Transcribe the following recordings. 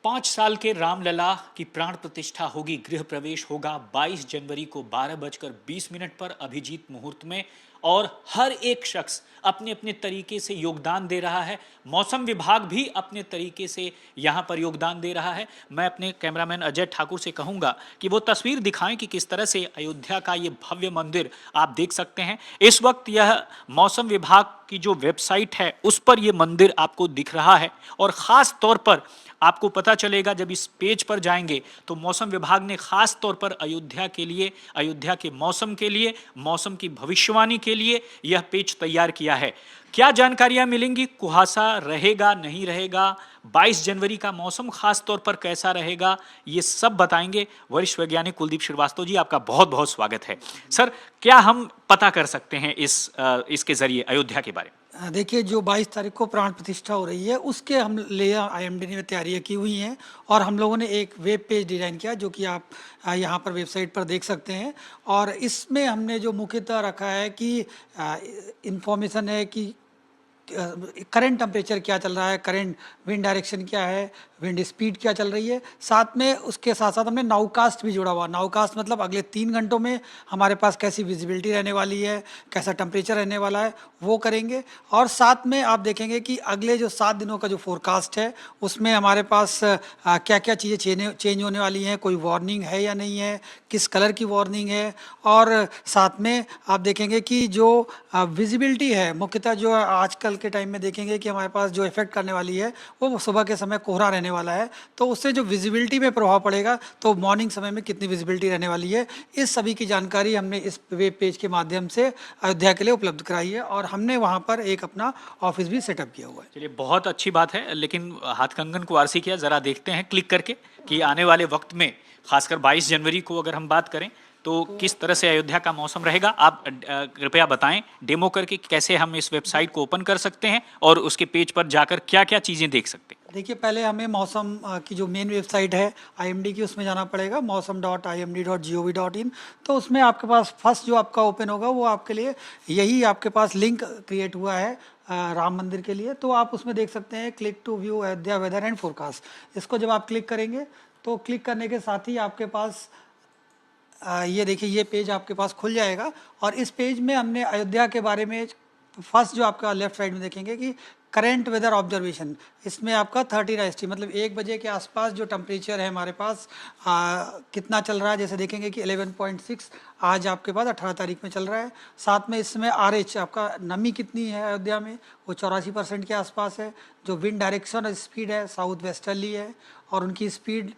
5 साल के रामलला की प्राण प्रतिष्ठा होगी, गृह प्रवेश होगा 22 जनवरी को 12:20 पर अभिजीत मुहूर्त में। और हर एक शख्स अपने अपने तरीके से योगदान दे रहा है। मौसम विभाग भी अपने तरीके से यहां पर योगदान दे रहा है। मैं अपने कैमरामैन अजय ठाकुर से कहूंगा कि वो तस्वीर दिखाएं कि किस तरह से अयोध्या का ये भव्य मंदिर आप देख सकते हैं। इस वक्त यह मौसम विभाग की जो वेबसाइट है उस पर यह मंदिर आपको दिख रहा है। और खास तौर पर आपको पता चलेगा जब इस पेज पर जाएंगे तो मौसम विभाग ने खास तौर पर अयोध्या के लिए, अयोध्या के मौसम के लिए, मौसम की भविष्यवाणी के लिए यह पेज तैयार किया है। क्या जानकारियां मिलेंगी, कुहासा रहेगा नहीं रहेगा, 22 जनवरी का मौसम खास तौर पर कैसा रहेगा, ये सब बताएंगे वरिष्ठ वैज्ञानिक कुलदीप श्रीवास्तव जी। आपका बहुत बहुत स्वागत है सर। क्या हम पता कर सकते हैं इसके जरिए अयोध्या के बारे में? देखिए, जो 22 तारीख को प्राण प्रतिष्ठा हो रही है उसके हम ले आईएमडी ने तैयारियां की हुई हैं और हम लोगों ने एक वेब पेज डिज़ाइन किया जो कि आप यहाँ पर वेबसाइट पर देख सकते हैं। और इसमें हमने जो मुख्यतः रखा है कि इंफॉर्मेशन है कि करंट टेम्परेचर क्या चल रहा है, करंट विंड डायरेक्शन क्या है, विंड स्पीड क्या चल रही है। साथ में उसके साथ साथ हमने नाउकास्ट भी जोड़ा हुआ। नाउकास्ट मतलब अगले 3 घंटों में हमारे पास कैसी विजिबिलिटी रहने वाली है, कैसा टेम्परेचर रहने वाला है, वो करेंगे। और साथ में आप देखेंगे कि अगले जो 7 दिनों का जो फोरकास्ट है उसमें हमारे पास क्या क्या चीज़ें चेंज होने वाली हैं, कोई वार्निंग है या नहीं है, किस कलर की वार्निंग है। और साथ में आप देखेंगे कि जो विजिबिलिटी है, मुख्यतः जो आजकल के टाइम में देखेंगे कि हमारे पास जो इफेक्ट करने वाली है वो सुबह के समय कोहरा रहने वाला है, तो उससे जो विजिबिलिटी में प्रभाव पड़ेगा, तो मॉर्निंग समय में कितनी विजिबिलिटी रहने वाली है, इस सभी की जानकारी हमने इस वेब पेज के माध्यम से अयोध्या के लिए उपलब्ध कराई है। और हमने वहाँ पर एक अपना ऑफिस भी सेटअप किया हुआ है। चलिए, बहुत अच्छी बात है। लेकिन हाथ कंगन को आरसी किया, जरा देखते हैं क्लिक करके कि आने वाले वक्त में खासकर 22 जनवरी को अगर हम बात करें तो किस तरह से अयोध्या का मौसम रहेगा। आप कृपया बताएं डेमो करके कैसे हम इस वेबसाइट को ओपन कर सकते हैं और उसके पेज पर जाकर क्या क्या चीज़ें देख सकते हैं। देखिए, पहले हमें मौसम की जो मेन वेबसाइट है आईएमडी की, उसमें जाना पड़ेगा mausam.imd.gov.in। तो उसमें आपके पास फर्स्ट जो आपका ओपन होगा वो आपके लिए यही आपके पास लिंक क्रिएट हुआ है राम मंदिर के लिए। तो आप उसमें देख सकते हैं click to view Ayodhya weather and forecast. इसको जब आप क्लिक करेंगे तो क्लिक करने के साथ ही आपके पास ये देखिए, ये पेज आपके पास खुल जाएगा। और इस पेज में हमने अयोध्या के बारे में फर्स्ट जो आपका लेफ्ट साइड में देखेंगे कि करेंट वेदर ऑब्जर्वेशन, इसमें आपका 30 IST मतलब 1 बजे के आसपास जो टेम्परेचर है हमारे पास कितना चल रहा है। जैसे देखेंगे कि 11.6 आज आपके पास 18 तारीख में चल रहा है। साथ में इसमें RH आपका नमी कितनी है अयोध्या में, वो 84% के आसपास है। जो विंड डायरेक्शन और स्पीड है साउथ वेस्टर्ली है और उनकी स्पीड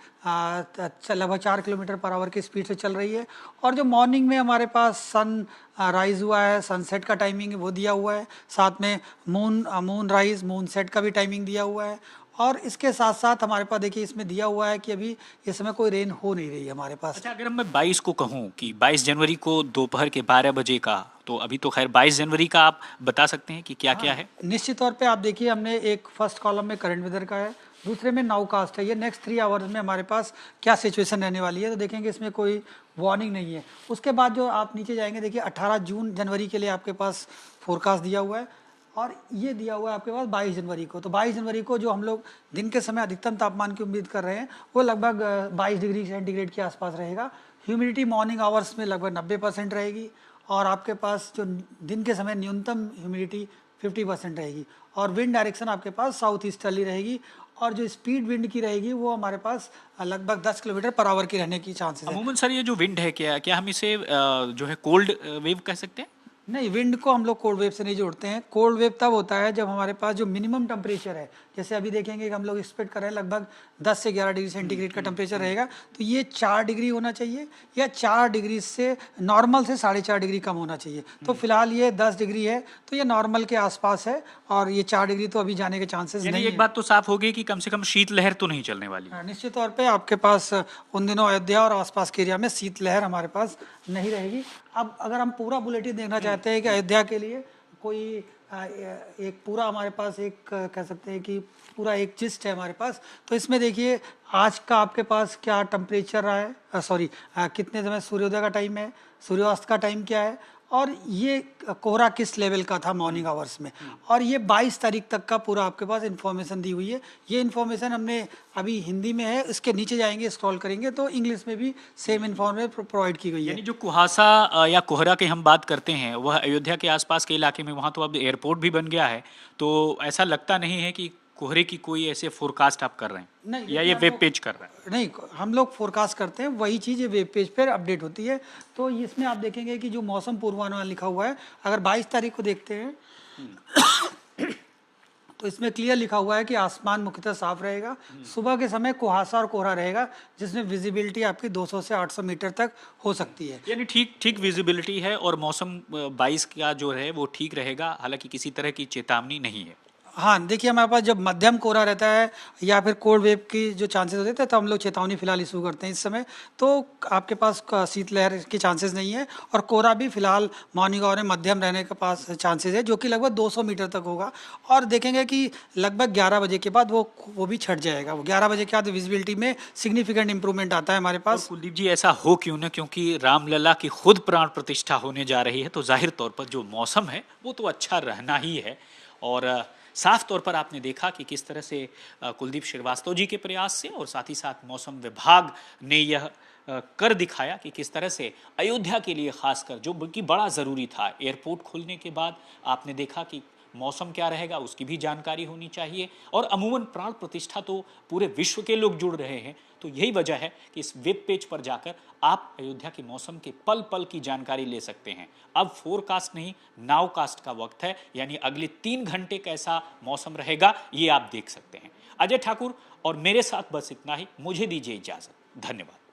लगभग 4 किलोमीटर पर आवर की स्पीड से चल रही है। और जो मॉर्निंग में हमारे पास सन राइज हुआ है, सनसेट का टाइमिंग वो दिया हुआ है। साथ में मून राइज मून सेट का भी टाइमिंग दिया हुआ है। और इसके साथ साथ हमारे पास देखिए इसमें दिया हुआ है कि अभी इस समय कोई रेन हो नहीं रही है हमारे पास। अच्छा, अगर मैं 22 को कहूँ कि 22 जनवरी को दोपहर के 12 बजे का, तो अभी तो खैर 22 जनवरी का आप बता सकते हैं कि क्या क्या है? निश्चित तौर पे आप देखिए, हमने एक फर्स्ट कॉलम में करंट वेदर का है, दूसरे में नाउकास्ट है। ये नेक्स्ट 3 आवर्स में हमारे पास क्या सिचुएशन रहने वाली है, तो देखेंगे इसमें कोई वार्निंग नहीं है। उसके बाद जो आप नीचे जाएंगे देखिए 18 जून जनवरी के लिए आपके पास फोरकास्ट दिया हुआ है। और ये दिया हुआ है आपके पास 22 जनवरी को। तो 22 जनवरी को जो हम लोग दिन के समय अधिकतम तापमान की उम्मीद कर रहे हैं वो लगभग 22 डिग्री सेंटीग्रेड के आसपास रहेगा। ह्यूमिडिटी मॉर्निंग आवर्स में लगभग 90% रहेगी। और आपके पास जो दिन के समय न्यूनतम ह्यूमिडिटी 50% रहेगी। और विंड डायरेक्शन आपके पास साउथ ईस्टर्ली रहेगी। और जो स्पीड विंड की रहेगी वो हमारे पास लगभग 10 किलोमीटर पर आवर की रहने की चांसेस है। अमूमन सर, ये जो विंड है, क्या क्या हम इसे जो है कोल्ड वेव कह सकते हैं? नहीं, विंड को हम लोग कोल्ड वेव से नहीं जोड़ते हैं। कोल्ड वेव तब होता है जब हमारे पास जो मिनिमम टेम्परेचर है, जैसे अभी देखेंगे कि हम लोग एक्सपेक्ट कर रहे हैं लगभग 10 से 11 डिग्री सेंटीग्रेड का टेम्परेचर रहेगा। तो ये 4 डिग्री होना चाहिए या 4 डिग्री से नॉर्मल से 4.5 डिग्री कम होना चाहिए। तो फिलहाल ये 10 डिग्री है, तो ये नॉर्मल के आसपास है। और ये 4 डिग्री तो अभी जाने के चांसेस नहीं है। एक बात तो साफ होगी कि कम से कम शीतलहर तो नहीं चलने वाली। निश्चित तौर पे आपके पास उन दिनों अयोध्या और आसपास के एरिया में शीतलहर हमारे पास नहीं रहेगी। अब अगर हम पूरा बुलेटिन देखना चाहते हैं कि अयोध्या के लिए कोई एक पूरा हमारे पास एक कह सकते हैं कि पूरा एक जिस्ट है हमारे पास, तो इसमें देखिए आज का आपके पास क्या टेम्परेचर रहा है, कितने समय सूर्योदय का टाइम है, सूर्यास्त का टाइम क्या है, और ये कोहरा किस लेवल का था मॉर्निंग आवर्स में, और ये 22 तारीख तक का पूरा आपके पास इन्फॉर्मेशन दी हुई है। ये इन्फॉर्मेशन हमने अभी हिंदी में है, इसके नीचे जाएंगे स्क्रॉल करेंगे तो इंग्लिश में भी सेम इन्फॉर्मेशन प्रोवाइड की गई है। यानी जो कुहासा या कोहरा की हम बात करते हैं वह अयोध्या के आसपास के इलाके में, वहाँ तो अब एयरपोर्ट भी बन गया है, तो ऐसा लगता नहीं है कि कोहरे की कोई ऐसे फोरकास्ट आप कर रहे हैं नहीं, या ये वेब पेज कर रहा है? नहीं, हम लोग फोरकास्ट करते हैं, वही चीज़ ये वेब पेज पर अपडेट होती है। तो इसमें आप देखेंगे कि जो मौसम पूर्वानुमान लिखा हुआ है, अगर 22 तारीख को देखते हैं तो इसमें क्लियर लिखा हुआ है कि आसमान मुख्यतः साफ रहेगा। सुबह के समय कुहासा और कोहरा रहेगा, जिसमें विजिबिलिटी आपकी 200 से 800 मीटर तक हो सकती है। यानी ठीक ठीक विजिबिलिटी है और मौसम 22 का जो है वो ठीक रहेगा, हालांकि किसी तरह की चेतावनी नहीं है। हाँ, देखिए हमारे पास जब मध्यम कोहरा रहता है या फिर कोल्ड वेव की जो चांसेस होते हैं, तो हम लोग चेतावनी फिलहाल इशू करते हैं इस समय। तो आपके पास शीतलहर के चांसेस नहीं है, और कोहरा भी फिलहाल मॉर्निंग आवर में मध्यम रहने के पास चांसेस है, जो कि लगभग 200 मीटर तक होगा। और देखेंगे कि लगभग 11 बजे के बाद वो भी छट जाएगा। वो 11 बजे के बाद विजिबिलिटी में सिग्निफिकेंट इंप्रूवमेंट आता है हमारे पास। कुलदीप जी, ऐसा हो क्यों ना, क्योंकि रामलला की खुद प्राण प्रतिष्ठा होने जा रही है, तो जाहिर तौर पर जो मौसम है वो तो अच्छा रहना ही है। और साफ तौर पर आपने देखा कि किस तरह से कुलदीप श्रीवास्तव जी के प्रयास से और साथ ही साथ मौसम विभाग ने यह कर दिखाया कि किस तरह से अयोध्या के लिए खासकर जो कि बड़ा ज़रूरी था, एयरपोर्ट खुलने के बाद आपने देखा कि मौसम क्या रहेगा उसकी भी जानकारी होनी चाहिए। और अमूमन प्राण प्रतिष्ठा तो पूरे विश्व के लोग जुड़ रहे हैं, तो यही वजह है कि इस वेब पेज पर जाकर आप अयोध्या के मौसम के पल पल की जानकारी ले सकते हैं। अब फोरकास्ट नहीं, नाउकास्ट का वक्त है, यानी अगले 3 घंटे कैसा मौसम रहेगा ये आप देख सकते हैं। अजय ठाकुर और मेरे साथ बस इतना ही, मुझे दीजिए इजाजत, धन्यवाद।